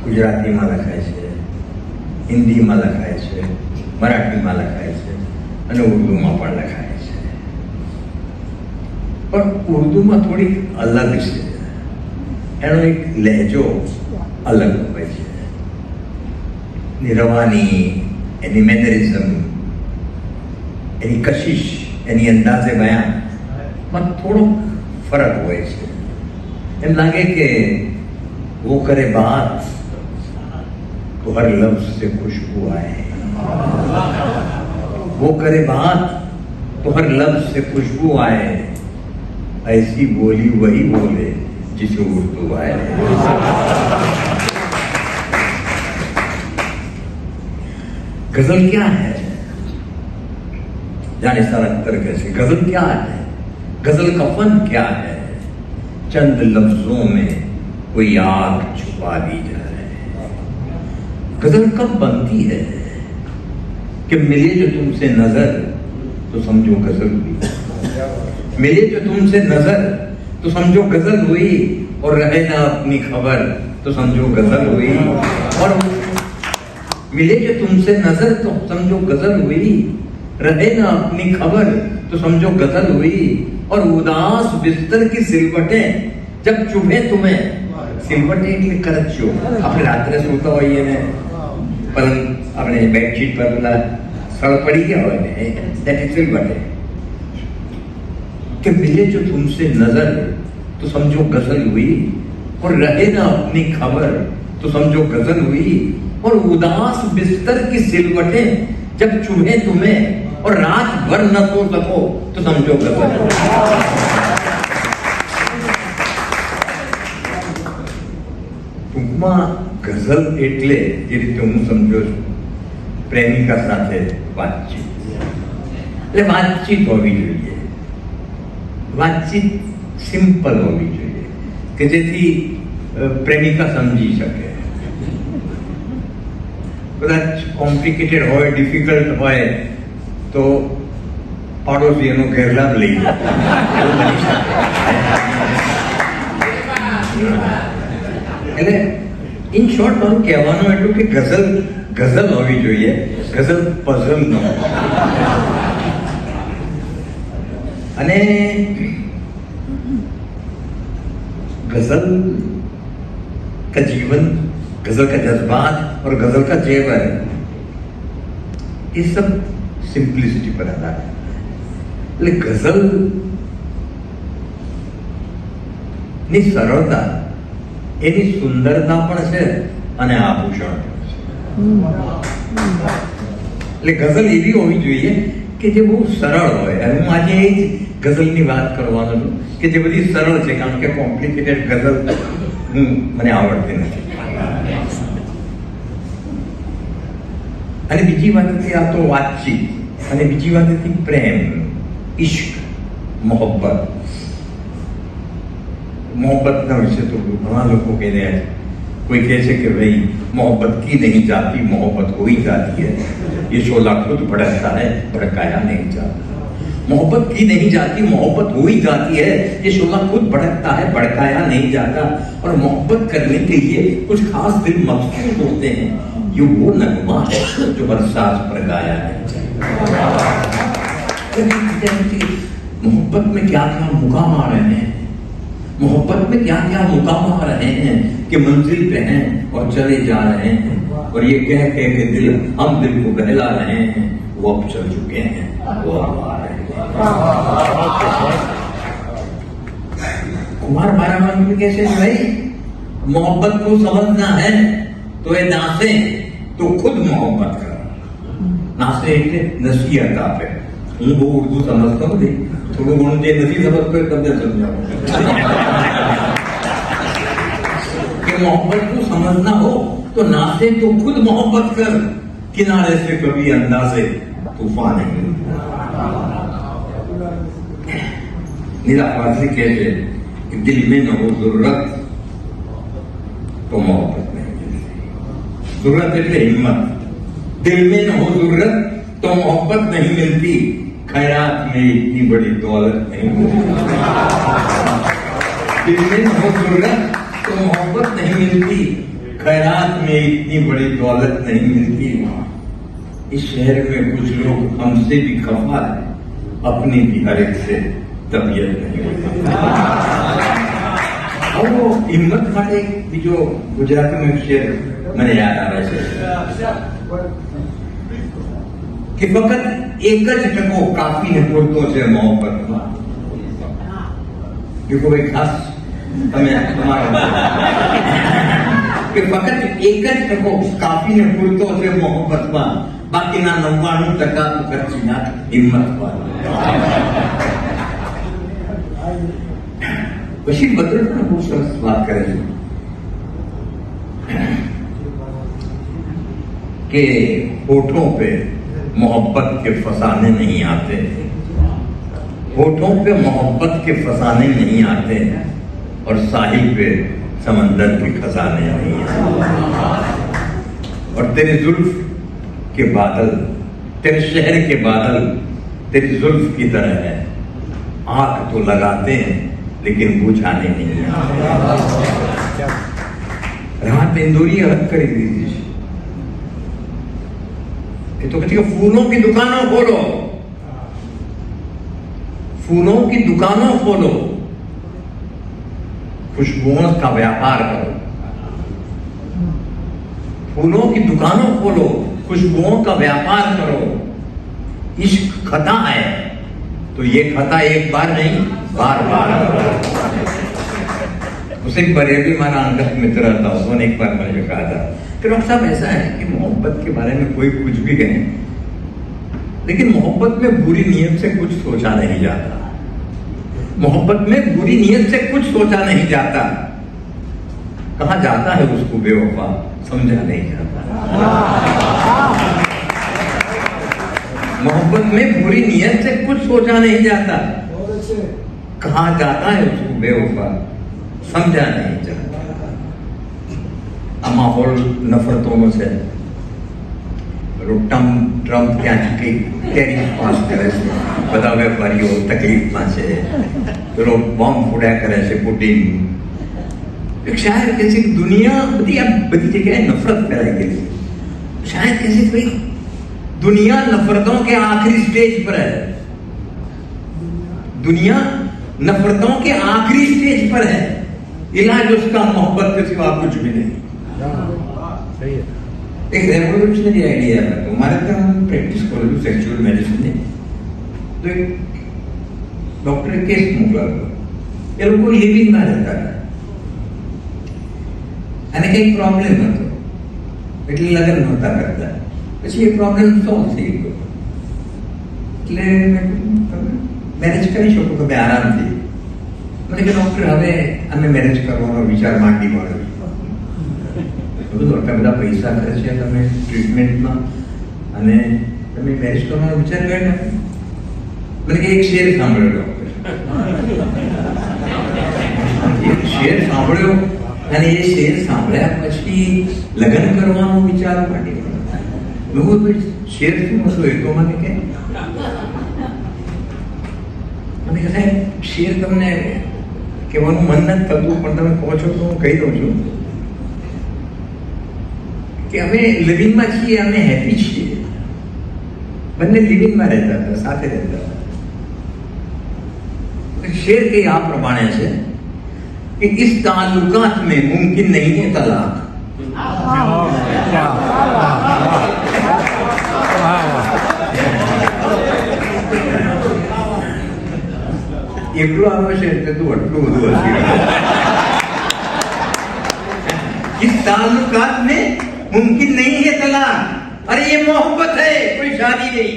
ગુજરાતીમાં લખાય છે, હિન્દીમાં લખાય છે, મરાઠીમાં લખાય છે અને ઉર્દુમાં પણ લખાય છે. પણ ઉર્દુમાં થોડી અલગ છે, એનો એક લહેજો અલગ હોય છે. એની રવાની, એની મેનરિઝમ, એની કશિશ, એની અંદાજે બયાનમાં થોડો ફરક હોય છે. એમ લાગે કે वो करे बात तो हर लफ्ज से खुशबू आए, वो करे बात तो हर लफ्ज से खुशबू आए, ऐसी बोली वही बोले जिसे उर्दू आए. गजल क्या है? जाने सारा अख्तर कैसे गजल क्या है? गजल का फन क्या है? चंद लफ्जों में कोई आग छुपा दी जाए. गजल कब बनती है कि मिले जो तुमसे नजर तो समझो गजल हुई, मिले जो तुमसे नजर तो समझो गजल हुई, और रहे ना अपनी खबर तो समझो गजल हुई. और मिले जो तुमसे नजर तो समझो गजल हुई, रहे ना अपनी खबर तो समझो गजल हुई. और उदास बिस्तर की सिलवटें जब चुभे तुम्हें, સિલવટે એટલે કરચ્યો. આપણે રાત્રે સૂતા હોઈએ ને પલંગ આપણે બેડશીટ પર પેલા સ્થળ પડી ગયા હોય ને, દેટ ઇઝ સિલવટે. कि मिले जो तुमसे नजर तो समझो गजल हुई, और रहे ना अपनी खबर तो समझो गजल हुई. और उदास बिस्तर की सिलवटें जब चुभे तुम्हें, और रात भर न सो सको तो समझो गजल. ટૂંકમાં ગઝલ એટલે જે રીતે હું સમજો છું, પ્રેમિકા સાથે વાતચીત. એટલે વાતચીત હોવી જોઈએ, વાતચીત સિમ્પલ હોવી જોઈએ કે જેથી પ્રેમિકા સમજી શકે. કદાચ કોમ્પ્લિકેટેડ હોય, ડિફિકલ્ટ હોય તો પાડોશી એનો ગેરલાભ લઈ જાય. એટલે ઇન શોર્ટ મારું કહેવાનું એટલું કે ગઝલ ગઝલ હોવી જોઈએ, ગઝલ પઝલ ન હોય. અને गजल का जीवन, गजल का जज्बात और गजल का जेवर, ये सब सिंप्लिसिटी पर आता है. એટલે ગઝલ ની સરળતા એની સુંદરતા પણ છે અને આભૂષણ પણ છે. એટલે ગઝલ એવી હોવી જોઈએ કે જે બહુ સરળ હોય. અને હું આજે એ જ ગઝલની વાત કરવાનો છું કે જે બધી સરળ છે, કારણ કે કોમ્પ્લિકેટેડ ગઝલ મને આવડતી નથી. અને બીજી વાત હતી આ તો વાતચીત, અને બીજી વાત હતી પ્રેમ, ઇશ્ક, મોહબ્બત. मोहब्बत विषय तो घना लोग कह रहे हैं. कोई कहते कि भाई मोहब्बत की नहीं जाती, मोहब्बत हो ही जाती है. ये शोला खुद भड़कता है, भड़काया नहीं जाता. मोहब्बत की नहीं जाती, मोहब्बत हो ही जाती है. ये शोला खुद भड़कता है, भड़काया नहीं जाता. और मोहब्बत करने के लिए कुछ खास दिल मखसूस होते हैं. ये वो नगमा है जो हर सांस पर गाया नहीं चाहिए. मोहब्बत में क्या क्या मुकाम आ रहे हैं, मोहब्बत में क्या क्या मुकाम आ रहे हैं कि मंजिल पे हैं और चले जा रहे हैं. और ये कह के दिल, हम दिल को बहला रहे हैं, वो अब चल चुके हैं, वो अब आ रहे हैं. कुमार बारामान में कैसे भाई मोहब्बत को समझना है तो ये नासे तो खुद मोहब्बत कर. नासे એટલે નસીહત આપે. હું બહુ ઉર્દુ સમજતો નથી, થોડું ઘણું જે નથી સમજતો એ તમને સમજાવું कि मोहब्बत को समझना हो तो नासे तो खुद मोहब्बत कर, किनारे से कभी अंदाजे तूफान नहीं. नीरा फारसी कहते कि दिल में न हो जरूरत तो मोहब्बत नहीं मिलती. जरूरत એટલે हिम्मत. दिल में न हो जरूरत तो मोहब्बत नहीं मिलती. खैरात में इतनी बड़ी दौलत नहीं मिलती. दिल में न हो जरूरत तो मोहब्बत नहीं मिलती. खैरात में इतनी बड़ी दौलत नहीं मिलती वहां। इस शहर में कुछ लोग हमसे भी खफा है, अपनी भी हर एक से तबीयत नहीं होती। और वो हिम्मत वाले जो गुजराती में शेर मैंने याद आ रहा है कि फकत एक ज टको काफी ने पूरतो છે મોહબ્બતમાં। देखो भाई खास हमें तुम्हारा कि फकत एक ज टको काफी ने पूरतो છે મોહબ્બતમાં, બાકીના 99% તો ખર્ચીના હિંમતમાં। પછી બદલ પણ બહુ સરસ વાત કરે છે कि होठों पे मोहब्बत के फसाने नहीं आते, होठों पे मोहब्बत के फसाने नहीं आते, और साहिल पे समंदर के खजाने नहीं आते। और तेरी जुल्फ के बादल, तेरे शहर के बादल तेरी जुल्फ की तरह है, आग तो लगाते हैं लेकिन बुझाने नहीं आते। रात इंदौरी अलग कर दी तो कहती है फूलों की दुकानों खोलो, फूलों की दुकानों खोलो, खुशबुओं का व्यापार करो। फूलों की दुकानों खोलो, खुशबुओं का व्यापार करो। इश्क खता है तो ये खता एक बार नहीं बार बार। उसे बरेली माना अंगत मित्र था, उसने एक बार मुझे कहा था कि डॉक्टर साहब ऐसा है कि मोहब्बत के बारे में कोई कुछ भी कहे, लेकिन मोहब्बत में बुरी नीयत से कुछ सोचा नहीं जाता, मोहब्बत में बुरी नीयत से कुछ सोचा नहीं जाता। कहा जाता है उसको बेवफा, समझा नहीं जाता। मोहब्बत में बुरी नीयत से कुछ सोचा नहीं जाता, कहा जाता है उसको बेवफा, समझा नहीं जाता। आ माहौल नफरतों से ट्रम्प ત્યાંથી ટેરિફ પાસ કરે છે, બધા વેપારીઓ તકલીફમાં છે, પેલો બોમ્બ ફોડ્યા કરે છે પુટિન। એક શાયર કહે છે કે દુનિયા બધી જગ્યાએ નફરત ફેલાઈ ગઈ છે। શાયર કહે છે ભાઈ दुनिया नफरतों के आखिरी स्टेज पर है, दुनिया नफरतों के आखिरी स्टेज पर है, इलाज उसका मोहब्बत के सिवा कुछ भी नहीं। सही है। एक रेवोल्यूशनरी आइडिया है, तो हमारे तो हम प्रैक्टिस करो जो सेक्सुअल मेडिसिन है, तो एक डॉक्टर केस मोकला ये लोग को लिविंग में रहता है અને કઈ પ્રોબ્લેમ હતો એટલે લગ્ન નહોતા કરતા, પછી એ પ્રોબ્લેમ સોલ્વ થઈ ગયો એટલે મેરેજ કરી શકો તમે આરામથી। મને કે ડોક્ટર હવે અમે મેરેજ કરવાનો વિચાર માંડી મળ્યો, આટલા બધા પૈસા ખર્ચે તમે ટ્રીટમેન્ટમાં અને તમે મેરેજ કરવાનો વિચાર કર્યો? મને કે એક શેર સાંભળ્યો ડોક્ટર, એક શેર સાંભળ્યો અને એ શેર સાંભળ્યા પછી લગ્ન કરવાનો વિચાર માંડી મળ્યો। શેર શું હતો એ તો મને કે મને કહે શેર તમને કહેવાનું મન નથી થતું, પણ તમે કહો છો તો હું કહી દઉં છું કે અમે લિવિંગમાં છીએ, અમે હેપી છીએ, બંને લિવિંગમાં રહેતા હતા, સાથે રહેતા હતા। शेर के आप प्रमाणे છે कि इस ताल्लुकात में मुमकिन नहीं है तलाक। એટલું આવે છે એટલે તું આટલું બધું હસી। इस ताल्लुकात में मुमकिन नहीं है तलाक, अरे ये मोहब्बत है, कोई शादी नहीं।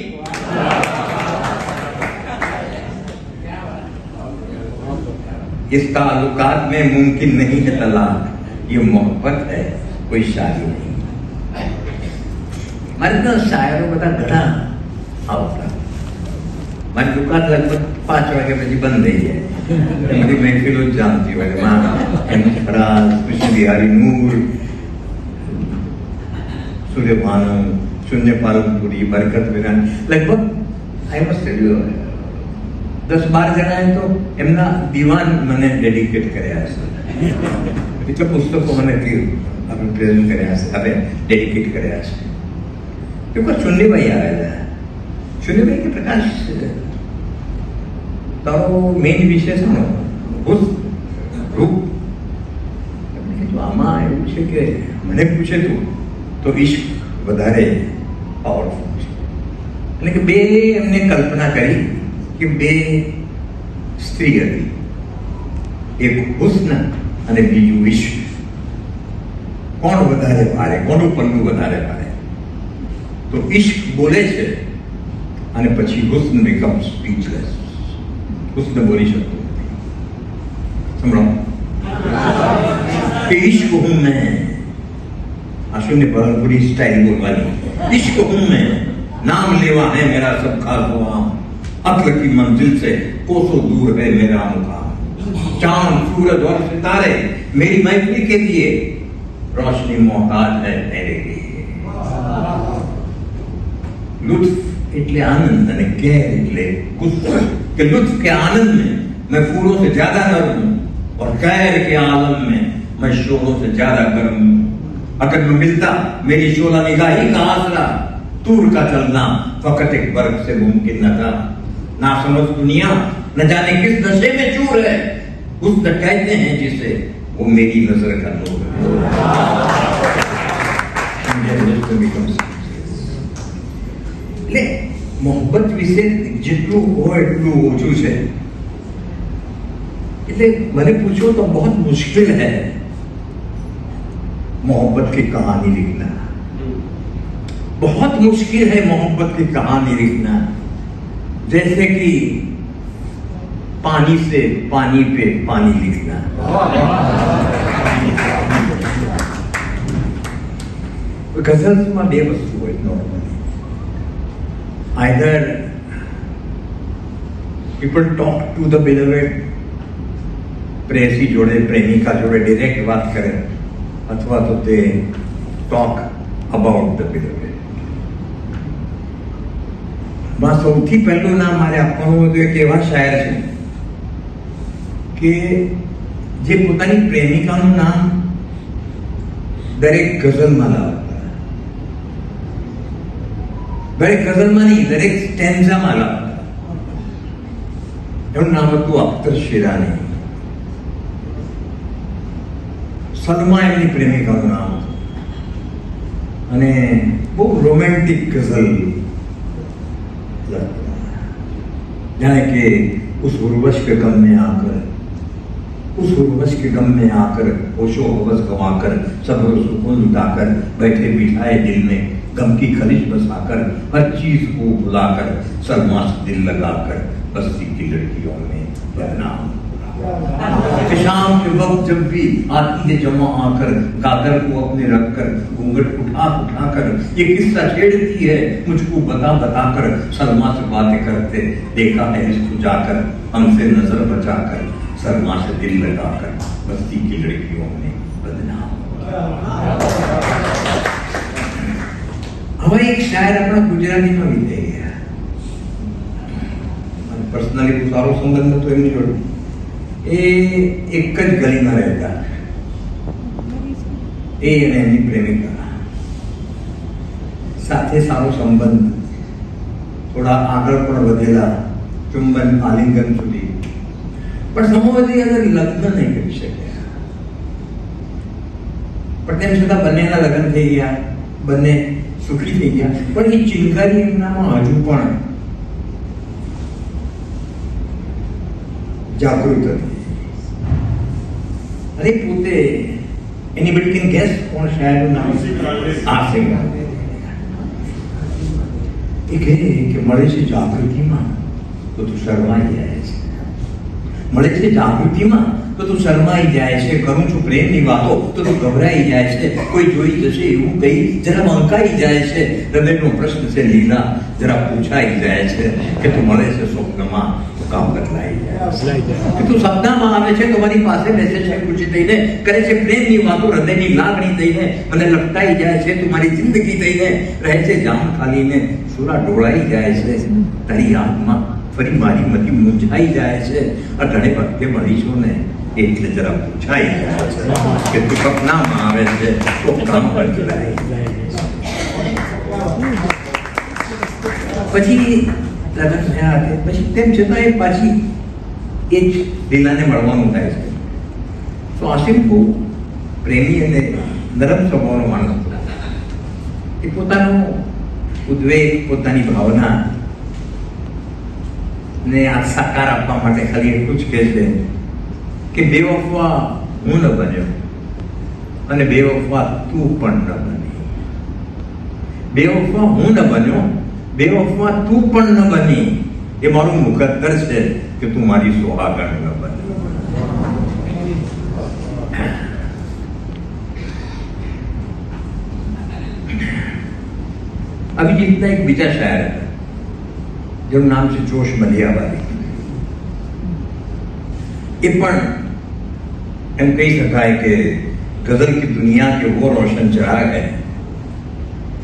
इस ताल्लुकात में मुमकिन नहीं है तलाक, ये मोहब्बत है, कोई शादी नहीं। मारे तो शायरों बता घना आवता, मारी दुकान लगभग 5 वागे પછી બંધ થઈ જાય, બધી મહેફિલો જ જામતી હોય, એમની ફરાઝ, કૃષ્ણ બિહારી નૂર, સૂર્યભાનુ, શૂન્ય પાલનપુરી, બરકત વિરાન, લગભગ આઈ મસ્ટ ટેલ યુ 10-12 જણાએ તો એમના દીવાન મને ડેડિકેટ કર્યા છે। એટલે પુસ્તકો મને આપણે પ્રેઝન્ટ કર્યા છે, આપણે ડેડિકેટ કર્યા છે. એકવાર શૂન્યભાઈ આવેલા. શૂન્યભાઈ કે પ્રકાશ, તારો મેઇન વિષય છે ને રૂપ. આમાં એવું છે કે મને પૂછે તું તો ઈશ્ક વધારે પાવરફુલ છે. એટલે કે બે એમને કલ્પના કરી કે બે સ્ત્રી હતી, એક હુસ્ન અને બીજું ઈશ્ક. કોણ વધારે ભારે, કોનું પન્નું વધારે ભારે? તો ઈશ્ક બોલે છે અને પછી હુસ્ન બીકમ સ્પીચલેસ. હુસ્ન બોલી શકતો નથી. સમજો कि इश्क हूं मैं, आशुन्य पूरी स्टाइल बोलवानी. इश्क हूं मैं, नाम लेवा है मेरा सब खास हुआ, अक्ल की मंजिल से कोसों दूर है मेरा मुकाम. चांद सूरज और सितारे मेरी महफिल के लिए रोशनी मोहताज है मेरे लिए. लुत्फ એટલે आनंद અને गैर એટલે गुस्सा. कि लुत्फ के आनंद में मैं फूलों से ज्यादा नरम हूं और गैर के आलम में मैं शोरों से ज्यादा गर्म हूं. अगर मैं मिलता मेरी शोला निगाही का आसरा, दूर का चलना फकत एक वर्ग से मुमकिन न था. ना समझ दुनिया न जाने किस नशे में चूर है, हुस्न कहते हैं जिसे वो मेरी नजर का नूर है. એટલે મોહબ્બત વિશે જેટલું હોય એટલું ઓછું છે. એટલે મને પૂછો તો बहुत मुश्किल है मोहब्बत की कहानी लिखना. बहुत मुश्किल है मोहब्बत की कहानी लिखना. जैसे कि पानी से पानी पे पानी लिखना. गजल्स में બે વસ્તુ હોય normally. Either people talk to the beloved, પ્રેયસી જોડે પ્રેમિકા જોડે ડિરેક્ટ વાત કરે, અથવા તો તે ટોક અબાઉટ ધ બિલોવેડ. માં સૌથી પહેલું નામ મારે આપવાનું હતું એક એવા શાયર છે કે જે પોતાની પ્રેમિકાનું નામ દરેક ગઝલમાં લાવતા. દરેક ગઝલમાં નહીં, દરેક સ્ટેન્ઝામાં લાવતા. એનું નામ હતું અખ્તર શિરાની. સલમા એમની પ્રેમિકાનું નામ હતું અને બહુ રોમેન્ટિક ગઝલ જાણે કે उस उर्वश के गम में आकर, उस उर्वश के गम में आकर होशो हवस गंवाकर सब्र सुकून लुटाकर बैठे बिठाए दिल में गम की खलिश बसाकर हर चीज को भुलाकर सलमा से दिल लगाकर बस्ती की लड़कियों में बदनाम. शाम के वक्त जब भी आती है जमा आकर कादर को अपने रखकर घूंघट उठा उठाकर ये किस्सा छेड़ती है मुझको बता बता कर सलमा से बातें करते देखा है इसको जाकर हमसे नजर बचाकर सलमा से दिल लगाकर बस्ती की लड़कियों में बदनाम. હવે એક શાયર આપણા ગુજરાતીમાં વિતાઈ ગયા. પર્સનલી બહુ સારો સંબંધ હતો એમની જોડે. એ એક જ ગલીમાં રહેતા, એ અને એમની પ્રેમિકા સાથે સારો સંબંધ, થોડા આગળ પણ વધેલા, ચુંબન આલિંગન સુધી. પણ સમૂહથી અંદર લગ્ન નહીં કરી શક્યા. પણ તેમ છતાં બંનેના લગ્ન થઈ ગયા, બંને સુખી થઈ ગયા. પણ એ ચિંગારી એમનામાં હજુ પણ જાગૃત હતી. अरे पोते एनीबडी कैन गेस कौन शायरનું નામ? આસિફ. એ કહે કે મળે છે જાગૃતિમાં તો તું શરમાઈ જાય છે, મળે છે જાગૃતિમાં તો તું શરમાઈ જાય છે, કરું છું પ્રેમની વાતો તો તું ગભરાઈ જાય છે, કોઈ જોઈ જશે એવું કઈ જરા મંકાઈ જાય છે, હૃદયનો પ્રશ્ન છે લીલા જરા પૂછાઈ જાય છે કે તું મળે છે સ્વપ્નમાં કામ બદલાઈ જાય. તું સપનામાં આવે છે, તમારી પાસે બેસે છે ખુશી થઈને, કરે છે પ્રેમની વાતો, હૃદયની લાગણી થઈને મને લપટાઈ જાય છે, તમારી જિંદગી થઈને રહે છે જામ ખાલીને સુરા ઢોળાઈ જાય છે, તારી યાદમાં ફરી મારી મતી મૂંઝાઈ જાય છે. અઢળે વખતે મળીશું ને એટલે જરા પૂછાઈ જાય છે કે તું સપનામાં આવે છે તો કામ પર ચલાય. પછી લગ્ન થયા કે પછી તેમ છતાં એ પાછી એ જ લીલાને મળવાનું થાય છે. તો આસિફ બહુ પ્રેમી અને નરમ સ્વભાવનો માણસ એ પોતાનો ઉદ્વેગ પોતાની ભાવના ને આ સાકાર આપવા માટે ખાલી એટલું જ કહે છે કે બેવફા હું ન બન્યો અને બેવફા તું પણ ન બની. બેવફા હું ન બન્યો, બેવફા તું પણ ન બની. એ મારું મુકદ્દર છે કે તું મારી સોહાગણ ન બની. અભિજીતના એક બીજા શાયર હતા જેનું નામ છે જોશ મલિયાવાદી. એ પણ એમ કહી શકાય કે गजल की दुनिया के वो रोशन चराग है.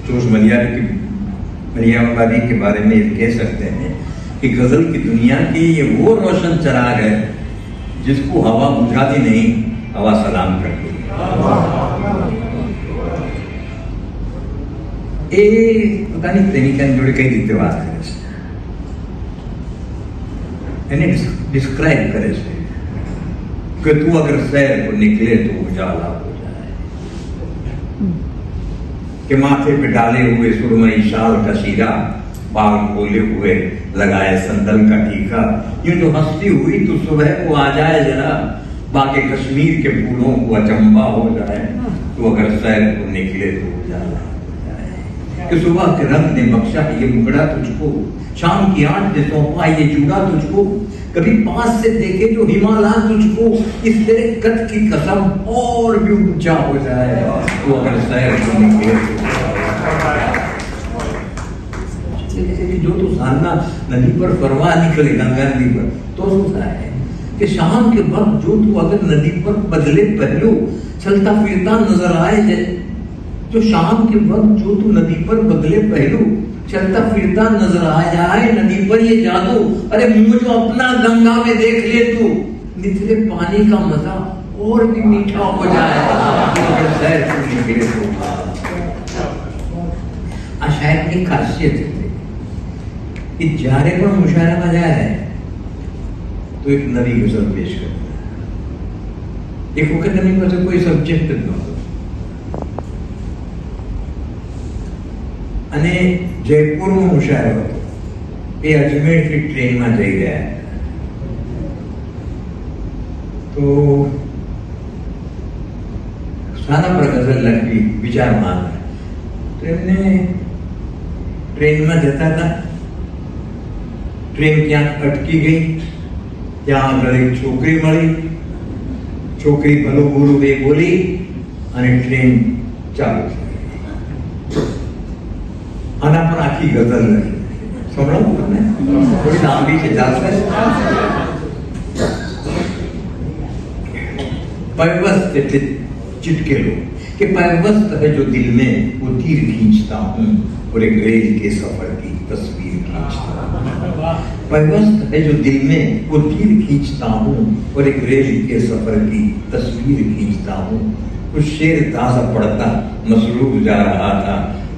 जोश मलियावादी के बारे में ये कह सकते हैं कि गजल की दुनिया की ये वो रोशन चराग है जिसको हवा बुझाती नहीं, हवा सलाम करती है. એ પોતાની પ્રેમિકાની જોડે કઈ રીતે વાત કરે છે એને ડિસ્ક્રાઇબ કરે છે कि तू अगर सैर को निकले तो उजाला हो जाए. कि माथे पे डाले हुए सुरमई शाल का शीरा, बाल खोले हुए लगाए संदल का टीका, यूं तो हंसती हुई तो सुबह को आ जाए जरा, बाकी कश्मीर के फूलों को अचंबा हो जाए. तू अगर सैर को निकले तो उजाला हो जाए. कि सुबह के रंग ने बख्शा ये मुगड़ा तुझको, शाम की आंच ने सौंपा ये चूड़ा तुझको, कभी पास से देखे जो हिमालय तुझको, इस तेरे कद की कसम और भी ऊंचा हो जाए. तो अगर सैर को निकले जो तू साधना नदी पर फरवा निकले, गंगा नदी पर, तो होता है कि शाम के वक्त जो तू अगर नदी पर बदले पहलू चलता फिरता नजर आए, जो शाम के वक्त जो तू नदी पर बदले पहलू चलता फिरता नजर आ जाए नदी पर ये जादू. अरे मुझे अपना गंगा में देख ले तू, निचले पानी का मजा और भी मीठा हो जाए. આ શાયરની ખાસિયત છે કે જ્યારે પણ મુશાયરામાં જાય તો એક નવી ગઝલ પેશ કરતા. એક વખત એમની પાસે કોઈ સબ્જેક્ટ જ નહોતો અને જયપુરનો મુશાયરો હતો. એ અજમેરથી ટ્રેનમાં જઈ રહ્યા તો શાના પર ગઝલ લખવી વિચારમાં તો એમને ટ્રેનમાં જતા હતા. ટ્રેન ક્યાંક અટકી ગઈ, ત્યાં આગળ એક છોકરી મળી. છોકરી ભલું બોલું એ બોલી અને ટ્રેન ચાલુ થઈ. આના પર આખી ગઝલ લખી. સંભળાવું તમને? થોડી લાંબી છે, ચાલશે? पैवस्त એટલે चिटकेलो कि पैवस्त है जो दिल में वो तीर खींचता हूँ और एक रेल के सफर की तस्वीर खींचता हूँ. पैवस्त है जो दिल में वो तीर खींचता हूँ और एक रेल के सफर की तस्वीर खींचता हूँ. कुछ शेर ताज़ा पड़ता मसरूफ जा रहा था,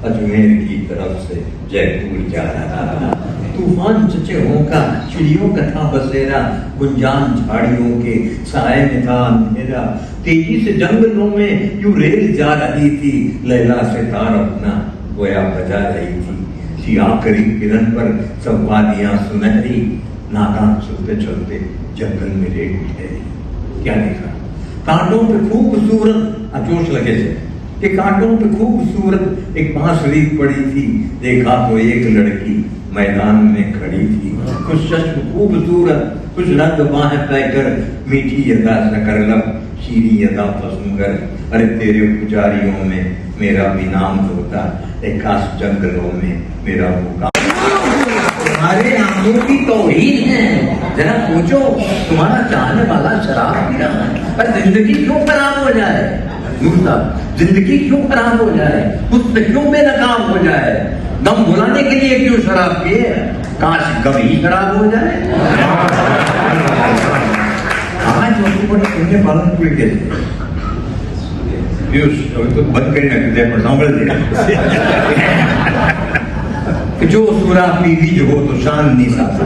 अजमेर की तरफ से जयपुर जा रहा था. तूफान चचेरों का चिड़ियों का था बसेरा, गुंजान झाड़ियों के साए में था अंधेरा. तेजी से जंगलों में यूं रेल जा रही थी, लैला से तार अपना गोया बजा रही थी. सी आखिरी किरण पर सब वादियां सुनहरी, नादान चलते चलते जंगल में रेल ठहरी. क्या देखा? कांटों पे खूबसूरत जोश लगे थे कि कांटों पे खूबसूरत एक बांसुरी पड़ी थी. देखा तो एक लड़की मैदान में खड़ी थी. कुछ चश्म खूबसूरत, कुछ रंग बाहें पैकर, मीठी अदा शकर लब, शीरी अदा पसंगर. अरे तेरे पुजारियों में मेरा भी नाम होता, एक खास जंगलों में मेरा मुकाम. तुम्हारे आंखों की तौहीन है, जरा सोचो तुम्हारा चाहने वाला शराब पी रहा है. पर जिंदगी क्यों खराब हो जाए? जिंदगी क्यों खराब हो जाए? उससे क्यों बेनकाम हो जाए? दम बुलाने के लिए क्यों शराब पिए? काश कभी शराब हो जाए. आज वस्तु पर पुण्य पालन पूरी के पीयूष अभी तो बंद करी ना दे पर सांभळ दे कि जो सुरा पीवी जो हो तो शान नहीं साथ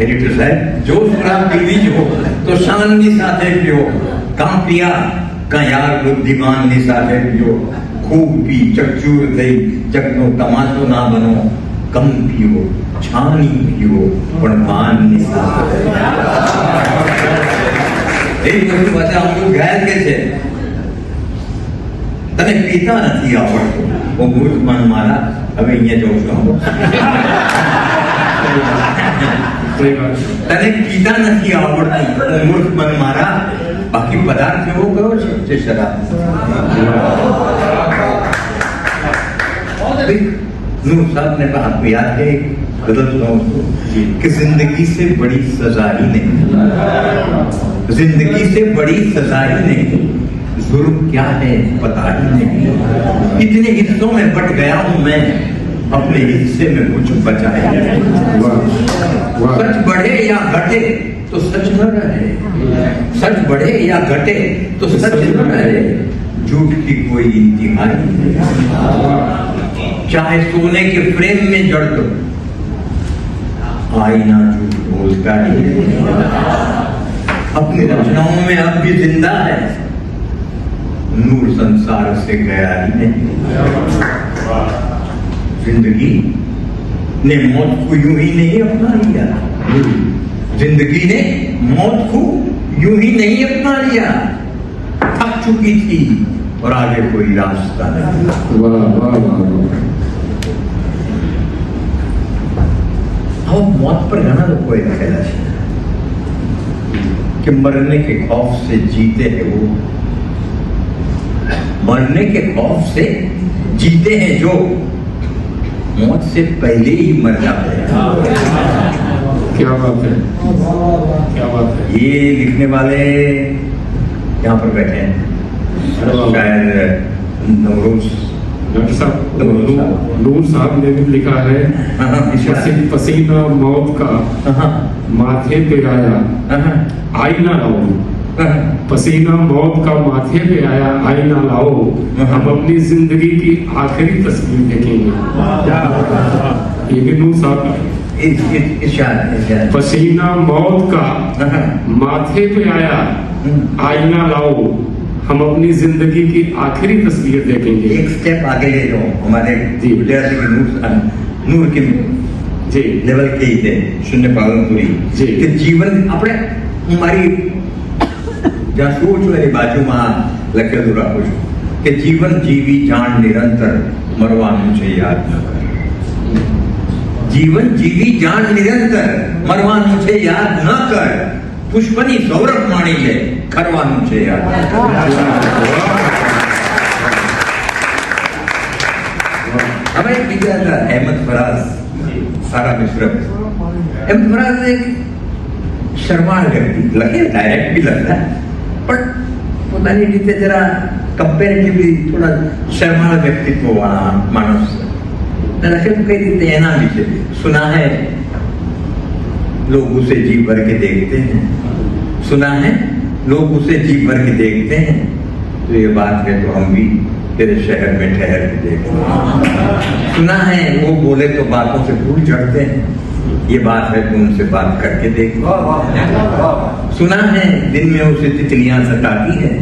एडिटर साहब जो सुरा पीवी जो हो तो शान नहीं साथे पियो कहाँ पिया कहाँ यार बुद्धिमान नहीं साथे पियो खूब पी चकचूर थई जगनो तमाशो ना बनो कम पियो छानी पियो पण पान नहीं साथे एक वस्तु पाછા અમુક ગાયક કે છે તને પીતા નથી આવડતું હું મૂર્ખ મન મારા હવે અહીંયા જઉં છું તને પીતા નથી આવડતું હું મૂર્ખ મન મારા બાકી પદાર્થ એવો કયો છે જે શરાબ नूर साहब ने कहा आपको याद है गजल सुनाऊं कि जिंदगी से बड़ी सजा ही नहीं जिंदगी से बड़ी सजा ही नहीं जुर्म क्या है पता ही नहीं इतने हिस्सों में बट गया हूं मैं अपने हिस्से में कुछ बचा है सच बढ़े या घटे तो सच न रहे सच बढ़े या घटे तो सच न रहे झूठ की कोई इंतहा नहीं चाहे सोने के फ्रेम में जड़ दो आईना झूठ बोलता है अपनी रचनाओं में अब भी जिंदा है नूर संसार से गया ही नहीं जिंदगी ने मौत को यूं ही नहीं अपना लिया जिंदगी ने मौत को यूं ही नहीं अपना लिया थक चुकी थी और आगे कोई रास्ता नहीं अब मौत पर घना लोग लखेला है कि मरने के खौफ से जीते हैं वो मरने के खौफ से जीते हैं जो मौत से पहले ही मर जाते हैं क्या बात है क्या बात है ये लिखने वाले यहाँ पर बैठे हैं शायद नवरोज डॉक्टर साहब नूर साहब ने भी लिखा है पसीना मौत का माथे पे आया आईना लाओ पसीना मौत का माथे पे आया आईना लाओ हम अपनी जिंदगी की आखिरी तस्वीर देखेंगे ये भी नूर साहब पसीना मौत का माथे पे आया आईना लाओ हम अपनी जिंदगी की आखिरी तस्वीर देखेंगे एक स्टेप आगे ले जाओ हमारे विद्यार्थी के नूर के जी लेवल के ही थे शून्य पालनपुरी जी कि जीवन अपने हमारी जहाँ सोच मेरी बाजू में लखेलू રાખું છું कि जीवन जीवी जान निरंतर मरવાનું છે याद न कर जीवन जीवी जान निरंतर मरવાનું છે याद न कर पुष्पनी सौरभ माणी ले करવાનું છે यार अब एक બીજા હતા અહેમદ ફરાઝ સારા મિશ્ર અહેમદ ફરાઝ એક શર્માળ વ્યક્તિ લખે ડાયરેક્ટ भी લખતા પણ પોતાની રીતે જરા કમ્પેરેટિવલી થોડા શર્માળ વ્યક્તિત્વ વાળા માણસ લખે તો કઈ રીતે એના વિશે सुना है लोग उसे जी भर के देखते हैं सुना है लोग उसे जी भर के देखते हैं तो ये बात है तो हम भी तेरे शहर में ठहर के देखते हैं सुना है वो बोले तो बातों से फूल चढ़ते हैं ये बात है तो उनसे बात करके देखते सुना है दिन में उसे तितलियां सताती है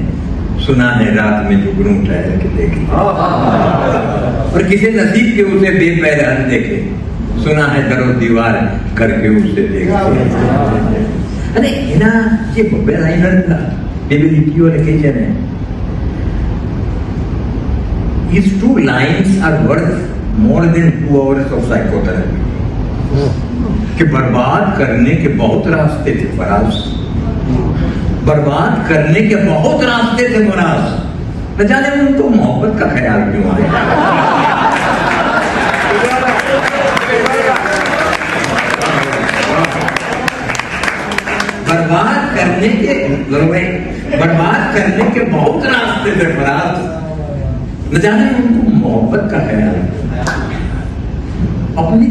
सुना है रात में जुगनू ठहर के देखे और किसी नसीब के उसे बेपैर देखे सुना है दरो दीवार करके उसे देखे અને એના જે બબ્બે લાઈનર હતા એ બી લીટીઓ લખી છે ને these two lines are worth more than 2 hours of psychotherapy कि बर्बाद करने के बहुत रास्ते थे फराज बर्बाद करने के बहुत रास्ते थे फराज न जाने उनको मोहब्बत का ख्याल क्यों आया बर्बाद करने के बहुत रास्ते थे फराज न जाने उनको मोहब्बत का ख्याल अपनी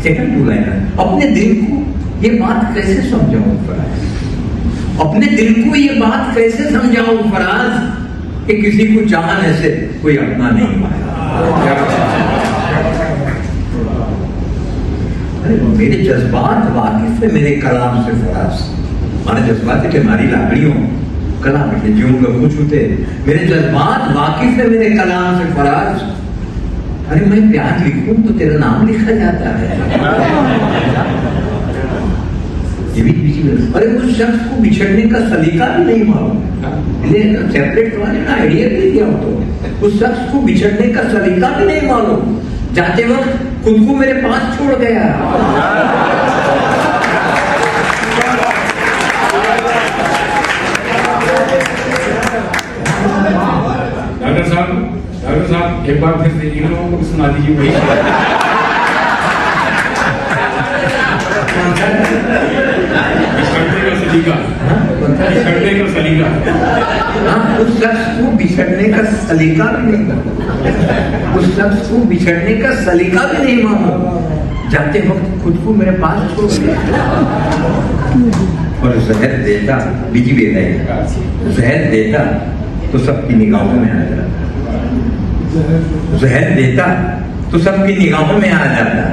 सेकंड टू लाइन अपने दिल को ये बात कैसे समझाऊं फराज? अपने दिल को ये बात कैसे समझाऊं फराज कि किसी को चाहने से कोई अपना नहीं पाया? अरे मेरे जज्बात वाकिफ है मेरे कलाम से फराज। हमारे जज्बात है कि हमारी लाकड़ियों कलाम के जीवन का कुछ होते, मेरे जज्बात वाकिफ है मेरे कलाम से फराज। अरे मैं प्यार लिखूं तो तेरा नाम लिखा जाता है। ये भी अरे उस शख्स को बिछड़ने का सलीका भी नहीं मालूम, सेपरेट वाले ना आइडिया भी दिया तो उस शख्स को बिछड़ने का सलीका भी नहीं मालूम, जाते वक्त खुद को मेरे पास छोड़ गया। डॉक्टर साहब एक बार फिर से इन लोगों को सुना दीजिए वही। बिछड़ने का सलीका उस शख्स को बिछड़ने का सलीका भी नहीं, उस शख्स को बिछड़ने का सलीका भी नहीं मालूम, जाते वक्त खुद को मेरे पास छोड़ गया। और जहर देता बीजी बेटा, जहर देता तो सबकी निगाहों में आ जाता, जहर देता तो सबकी निगाहों में आ जाता।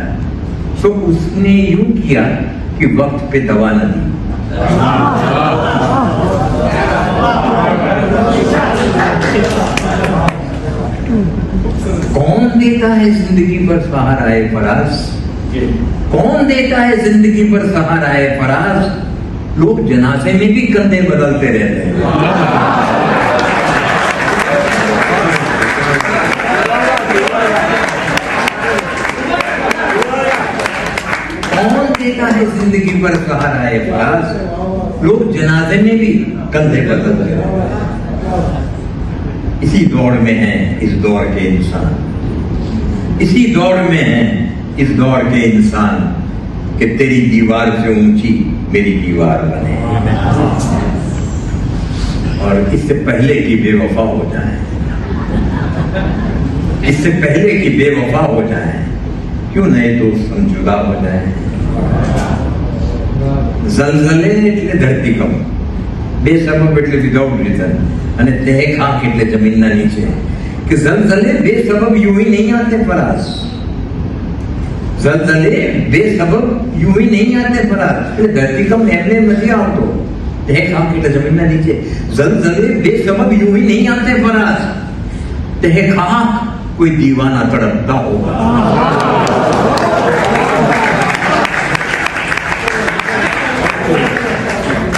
तो उसने यूं किया कि वक्त पे दवा न दी। कौन देता है जिंदगी पर सहारा है फराज? कौन देता है जिंदगी पर सहारा है फराज? लोग जनाजे में भी कंधे बदलते रहते हैं। कौन देता है जिंदगी पर सहारा है फराज? लोग जनाजे में भी कंधे बदलते रहते हैं। इसी दौड़ में है इस दौर के इंसान, इसी दौड़ में है इस दौर के इंसान कि तेरी दीवार से ऊंची मेरी दीवार बने। और इससे पहले कि बेवफा हो जाए, इससे पहले कि बेवफा हो जाए, क्यों नए दोस्त हम जुदा हो जाए। जलजले એટલે ધરતીકંપ, બેસબબ એટલે વિધાઉટ રીઝન, અને તહેખાક એટલે જમીનના નીચે, कि जलजले बेसबब यूं ही नहीं आते फराज। जलजले बेसबब यूं ही नहीं आते फराज। धरतीकंप एमने નથી આવતો, તહેખાક એટલે જમીનના નીચે। जलजले बेसबब यूं ही नहीं आते फराज। तहखाक कोई दीवाना तड़पता होगा।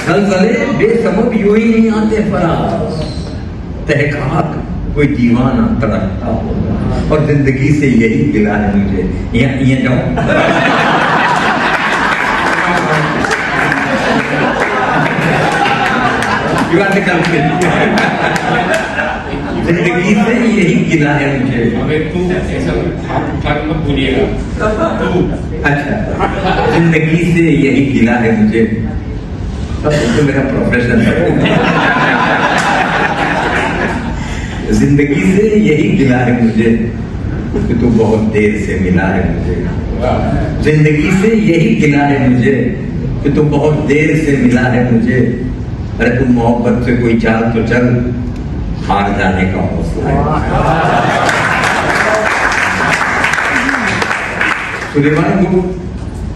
जलजले बेसबब यूं ही नहीं आते फराज। तहखाक कोई दीवाना तड़पता होगा। और जिंदगी से यही गिला है मुझे। यहाँ जाऊं जिंदगी से यही गिला है मुझे। तू ऐसा मत बोलिएगा। अच्छा, जिंदगी से यही गिला है मुझे। सब तो मेरा प्रोफेशन है। जिंदगी से यही गिला है मुझे कि तू बहुत देर से मिला है मुझे। जिंदगी से यही गिला है मुझे कि तू बहुत देर से मिला है मुझे। अरे तू मोहब्बत से कोई चाल तो चल, हार जाने का हौसला है। સુલેમાન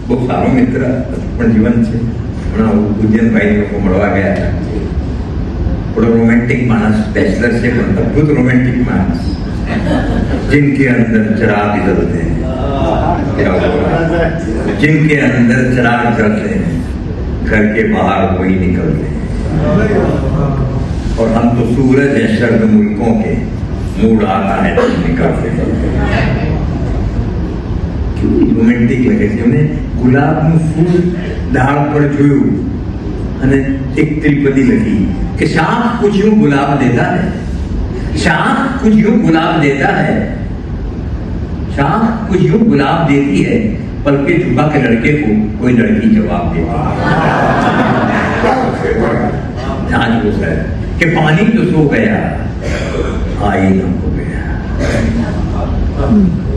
બહુ સારો મિત્ર પણ જીવન છે। હમણાં ઉજ્જૈનભાઈ લોકો મળવા ગયા હતા। थोड़ा रोमांटिक मानस, बैचलर से अद्भुत रोमांटिक मानस, जिनके अंदर चिराग जलते हैं। क्या हुआ? जिनके अंदर चिराग जलते हैं, घर के बाहर वही निकलते हैं। और हम तो सूरज हैं सर्द मुल्कों के, मूड आता है तो निकलते हैं। क्यों रोमांटिक लगे છે? મને ગુલાબનું ફૂલ ડાળ પર જોયું અને એક ત્રિપદી લખી कि शाम कुछ यूं गुलाब देता है, शाम कुछ यूं गुलाब देता है, शाम कुछ यूं गुलाब देती है, बल्कि झुका के लड़के को कोई लड़की जवाब देती है। कि पानी जो सो गया आईना हो गया,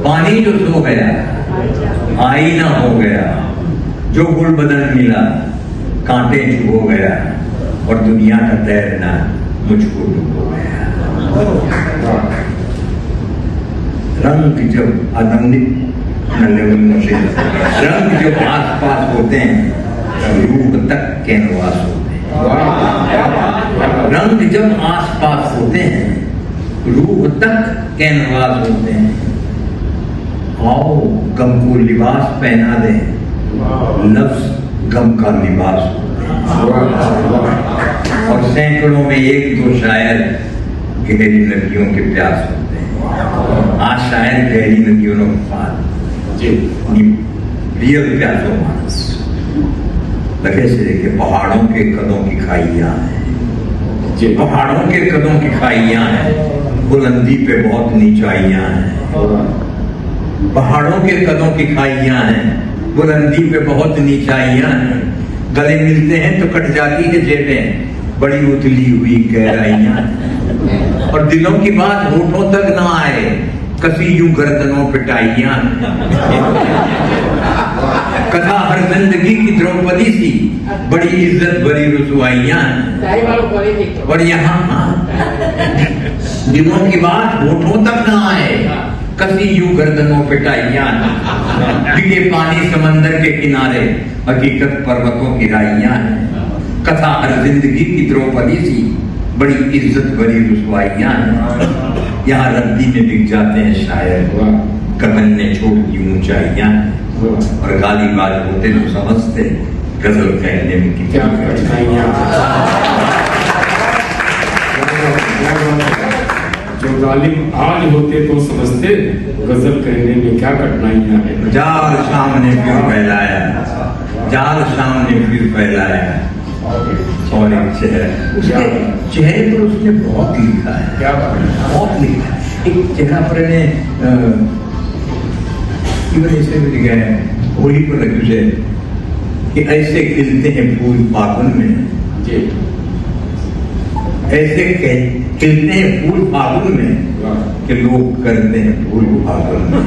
पानी जो सो गया आईना हो गया, जो गुल बदन मिला कांटे चुभ हो गया और दुनिया का तैरना मुझको डूब हो गया। रंग जब आनंदित रंग जब आस पास होते हैं रूह तक कैनवास होते हैं। रंग जब आस पास होते हैं रूह तक कैनवास होते हैं। आओ गम को लिबास पहना दे, लफ्ज गम का लिबास होते हैं। और सैकड़ों में एक दो शायर गहरी नदियों के प्यास होते हैं। आज शायर गहरी नदियों के पास रियल प्यासो मानस लगे से कि पहाड़ों के कदों की खाइयां हैं, पहाड़ों के कदों की खाइयां हैं, बुलंदी पे बहुत नीचाइयां हैं। पहाड़ों के कदों की खाइयां हैं, बुलंदी पे बहुत नीचाइयां हैं। गले मिलते हैं तो कट जाती है जेबें, बड़ी उतली हुई गहराइयां। और दिलों की बात होठों तक ना आए, कसी यूं गर्दनों पिटाइयां। कथा हर जिंदगी की द्रौपदी सी, बड़ी इज्जत बड़ी रुसवाइयां। और यहाँ दिलों की बात होठों तक ना आए, कसी यूं गर्दनों पिटाइयां। डिगे पानी समंदर के किनारे, हकीकत पर्वतों की राइयां। कथा हर जिंदगी की द्रौपदी सी, बड़ी इज्जत बड़ी रुसवाइयां। यहाँ रद्दी में बिक जाते हैं शायर, गगन ने छोड़ दी ऊंचाइयां। और गाली बाज होते तो समझते गजल कहने में क्या कठिनाइयां। जो गालिब आज होते तो समझते गजल कहने में क्या कठिनाइयां हैं। जाल शाम ने फिर फैलाया, जाल शाम ने फिर फैलाया। और एक चेहरे पर उसने बहुत लिखा है, क्या बहुत लिखा है। एक चेहरा पर ऐसे भी लिखा है, होली पर लगे कि ऐसे खिलते हैं फूल फागुन में जी, ऐसे खिलते हैं फूल फागुन में कि लोग करते हैं फूल फागुन में।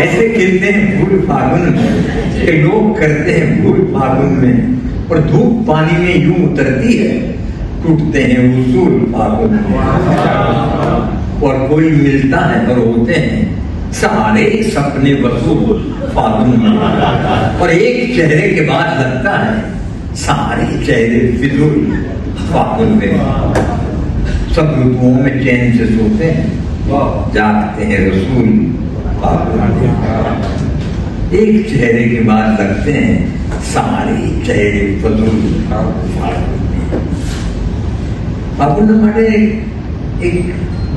ऐसे खिलते हैं फूल फागुन में कि लोग करते हैं फूल फागुन में। और धूप पानी में यूं उतरती है, टूटते हैं उसूल फागुन में। और कोई मिलता है और होते हैं सारे सपने वसूल फागुन में। और एक चेहरे के बाद लगता है सारे चेहरे फिजूल फागुन में। सब ऋतुओं में चैन से सोते हैं, जागते हैं रसूल फागुन में। एक चेहरे के बाद लगते हैं सारे चेहरे फजूल फागुन में। फागुन माटे एक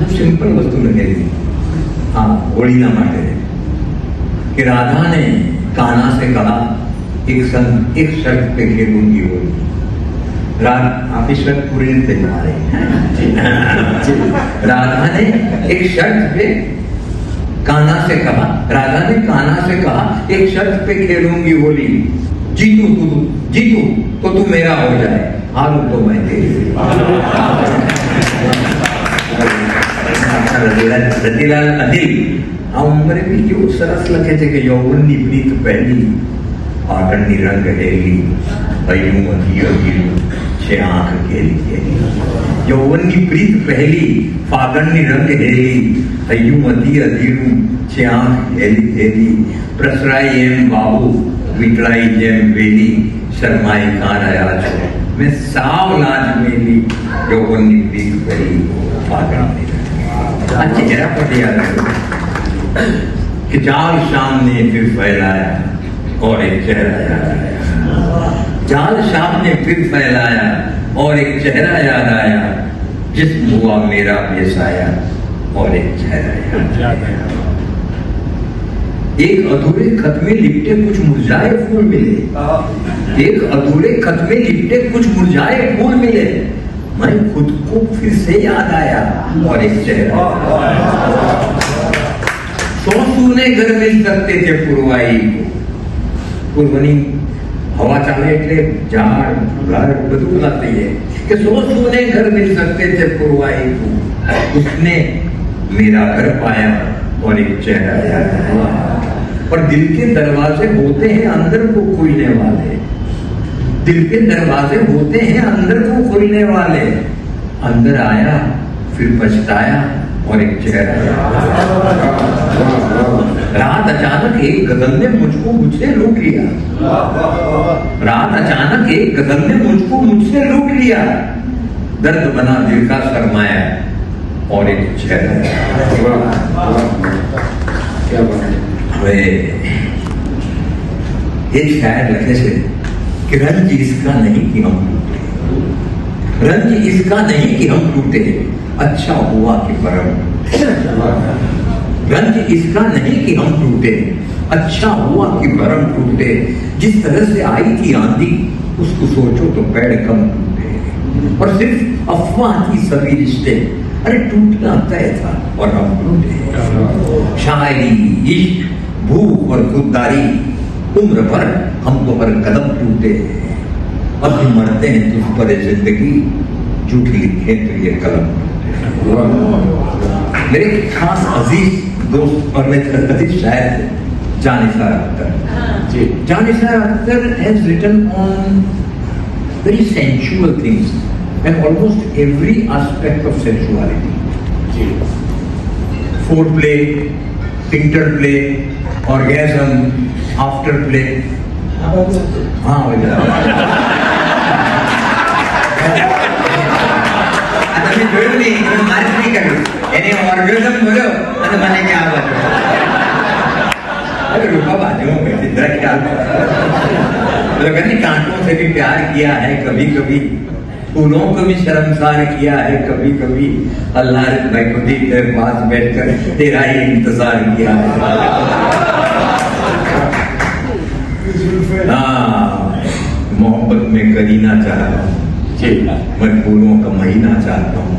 सिंपल वस्तु लगेगी। हाँ, होली ना माटे कि राधा ने कान्हा से कहा एक शर्त पे खेलूंगी होली। आप इस शर्त पूरी नहीं तैयार है। राधा ने एक शर्त पे कान्हा से कहा, राधा ने कान्हा से कहा एक शर्त पे खेलूंगी होली। जीतू तो तू मेरा हो जाए, हारू तो मैं तेरी। રતિલાલ અધિલ આ ઉંમરે બી કેવું સરસ લખે છે કે યૌવનની પ્રીત પહેલી, પાટણની રંગ હેલી, હૈયું અધીરું છે આંખ ઘેરી ઘેરી। યૌવનની પ્રીત પહેલી, ફાગણની રંગ હેલી, હૈયું અધીરું છે આંખ ઘેરી ઘેરી। પ્રસરાઈ એમ બાબુ વિકળાઈ જેમ વેલી, શરમાઈ કાં રહ્યા છો મેં સાવ લાજ મેલી। યૌવનની પ્રીત પહેલી, ફાગણની चेहरा पर याद कि जाल शाम ने फिर फैलाया और एक चेहरा याद आया। जाल शाम ने फिर फैलाया और एक चेहरा याद आया। जिस्म हुआ मेरा बेसाया और एक चेहरा याद आया। एक अधूरे खत में लिपटे कुछ मुरझाए फूल मिले, एक अधूरे खत में लिपटे कुछ मुरझाए फूल मिले। मैं खुद को फिर से याद आया और एक चेहरा। सौ सूने घर मिल सकते थे पुरवाई को। पुरवनी हवा चाले એટલે ઝાડ ઘર બધું બનાते हैं कि सौ सूने घर मिल सकते थे पुरवाई को। उसने मेरा घर पाया और एक चेहरा याद आया। और दिल के दरवाजे होते हैं अंदर को खोलने वाले, दिल के दरवाजे होते हैं अंदर को खोलने वाले। अंदर आया फिर पछताया और एक चेहरा। रात अचानक एक गजल ने मुझको मुझसे लूट लिया, रात अचानक एक गजल ने मुझको मुझसे लूट लिया। दर्द बना दिल का सरमाया और एक चेहरा। क्या बात है। एक शायर लिखे से कि रंज इसका नहीं कि हम टूटे, रंज इसका नहीं कि हम टूटे, अच्छा हुआ कि परम। रंज इसका नहीं कि हम टूटे, अच्छा हुआ कि परम टूटे। जिस तरह से आई थी आंधी उसको सोचो तो पेड़ कम टूटे। और सिर्फ अफवाह की सभी रिश्ते, अरे टूटना तय था और हम टूटे। शायरी, इश्क, भूख और खुददारी, उम्र भर हमको हर कदम टूटे। अब भी मरते हैं तुझ पर जिंदगी, झूठ लिखे तो ये कलम टूटे। मेरे खास अजीज दोस्त और मेरे अजीज शायर थे Jannisar Akhtar. Jannisar Akhtar has written on very sensual things and almost every aspect of sensuality. Foreplay, interplay, orgasm, afterplay. हाँ તમે જોયું નહીં, તમે મારે નહીં કર્યું, એને ઓર્ગેઝમ બોલ્યો અને મને क्या बोलो। अरे रुका बाजू में जितना ख्याल लगन ने कांटों से भी प्यार किया है कभी कभी, फूलों को भी शर्मसार किया है कभी कभी। अल्लाह ने भाई को दी तेरे पास बैठकर तेरा ही इंतजार किया है। मोहब्बत में करीना चाहता हूँ, मैं फूलों का महीना चाहता हूँ,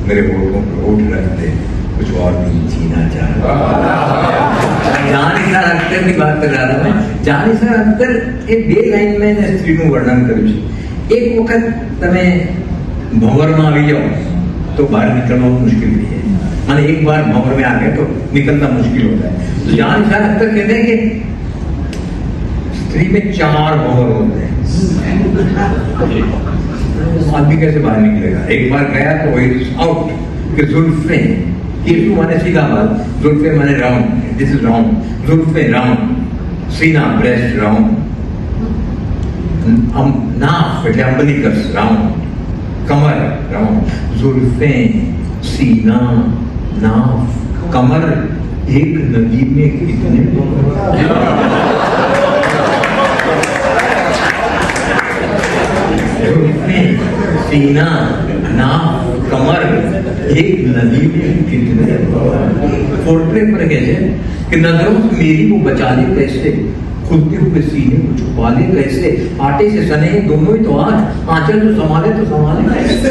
मेरे होठों पर होठ रख दे, कुछ और भी जीना चाहता हूँ। जानिसार अख्तर की बात कर रहा था मैं। जानिसार अख्तर एक બે લાઈન में સ્ત્રીનું વર્ણન કર્યું છે। એક વખત તમે ભંવરમાં આવી જાઓ तो बाहर निकलना मुश्किल भी है, माने एक बार भंवर में आ गए तो निकलना मुश्किल होता है। तो जानिसार अख्तर कहते हैं कि स्त्री में 4 भंवर होते हैं, आदमी कैसे बाहर निकलेगा। एक बार गया तो इट्स आउट। कि जुल्फे, केसू माने सीधा बात, जुल्फे माने राउंड, दिस इज राउंड, जुल्फे राउंड, सीना ब्रेस्ट राउंड, नाफ એટલે अम्बलिकस राउंड, कमर राउंड, जुल्फे, सीना, नाफ, कमर, एक नदी में कितने जुल्फे, सीना, नाफ, कमर, एक नदी में कितने। फोरप्ले पर कहते हैं कि नजरों से मेरी को बचा ले कैसे, खुलते हुए सीने को छुपा ले कैसे। आटे से सने दोनों ही तो हाथ, आंचल तो संभाले कैसे।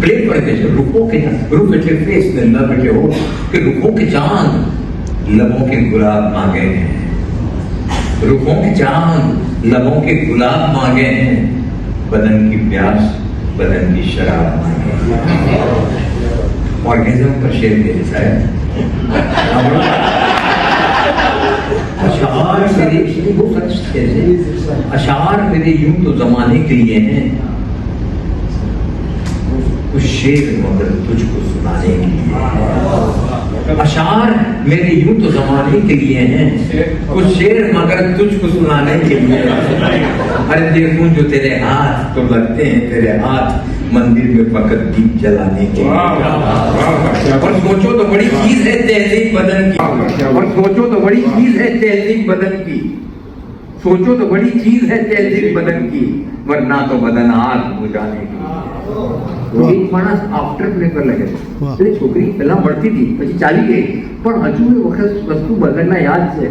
प्ले पर कैसे रुखों के रुख એટલે फेस ને લબ એટલે हो कि रुखों के चांद लबों के गुलाब मांगे हैं, रुखों के चांद लबों के गुलाब मांगे हैं, बदन की प्यास बदन की शराब मांगे। ऑर्गेज़म पर शेर दे शायद अशार मेरे वो सच कैसे, अशार मेरे यूं तो जमाने के लिए हैं, कुछ शेर मगर तुझको सुनाने के लिए। अशार मेरे यूं तो जमाने के लिए हैं, कुछ शेर मगर तुझको सुनाने के लिए। अरे देखूं जो तेरे हाथ तो लगते हैं तेरे हाथ मंदिर में फकत दीप जलाने के लिए। और सोचो तो बड़ी चीज है तहजीब बदन की, और सोचो तो बड़ी चीज है तहजीब बदन की, सोचो तो बड़ी चीज है तहजीब बदन की, वरना तो बदन आग बुझाने की। એક માણસ આફ્ટર પ્લે પર લાગે છે, એટલે છોકરી પહેલા મળતી હતી પછી ચાલી ગઈ, પણ હજુ એ વખત વસ્તુ બદલના યાદ છે।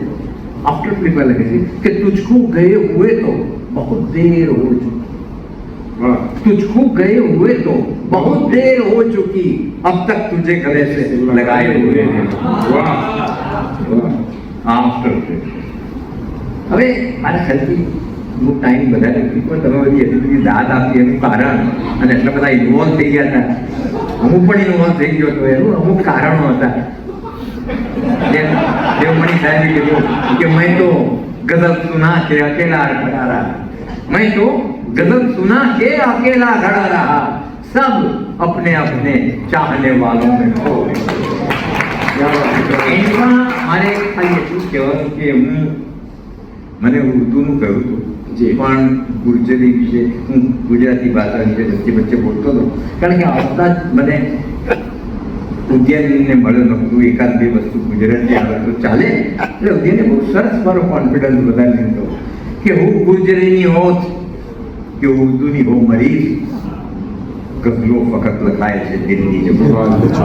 આફ્ટર પ્લે પર લાગે છે કે तुझको गए हुए तो बहुत देर हो चुकी, तुझको गए हुए तो बहुत देर हो चुकी, अब तक तुझे गले से लगाए हुए हैं। आफ्टर प्ले હવે મારા ખ્યાલથી હું ટાઈમ વધારે નથી, પણ તમે બધી એટલી બધી દાદ આપી એનું કારણ અને એટલા બધા ઇન્વોલ્વ થઈ ગયા હતા, હું પણ ઇન્વોલ્વ થઈ ગયો હતો, એનું અમુક કારણો હતા। देवमणि साहब ने कहा कि मैं तो गजल सुना के अकेला खड़ा रहा, मैं तो गजल सुना के अकेला खड़ा रहा, सब अपने अपने चाहने वालों में खो गए। એમાં મારે ખાલી એટલું કહેવાનું કે મને ઉર્દુનું કહ્યું હતું પણ ગુર્જરી વિશે હું ગુજરાતી ભાષા વિશે વચ્ચે વચ્ચે બોલતો હતો, કારણ કે આવતા જ મને ઉદ્યાનને મળ્યો નહોતું, એકાદ બે વસ્તુ ગુજરાતી આવે તો ચાલે, એટલે ઉદ્યાને બહુ સરસ મારો કોન્ફિડન્સ વધારી દીધો કે હું ગુર્જરીની હોત કે ઉર્દુની હો મરીઝ, ગઝલો ફકત લખાય છે દિલની જબરદસ્ત।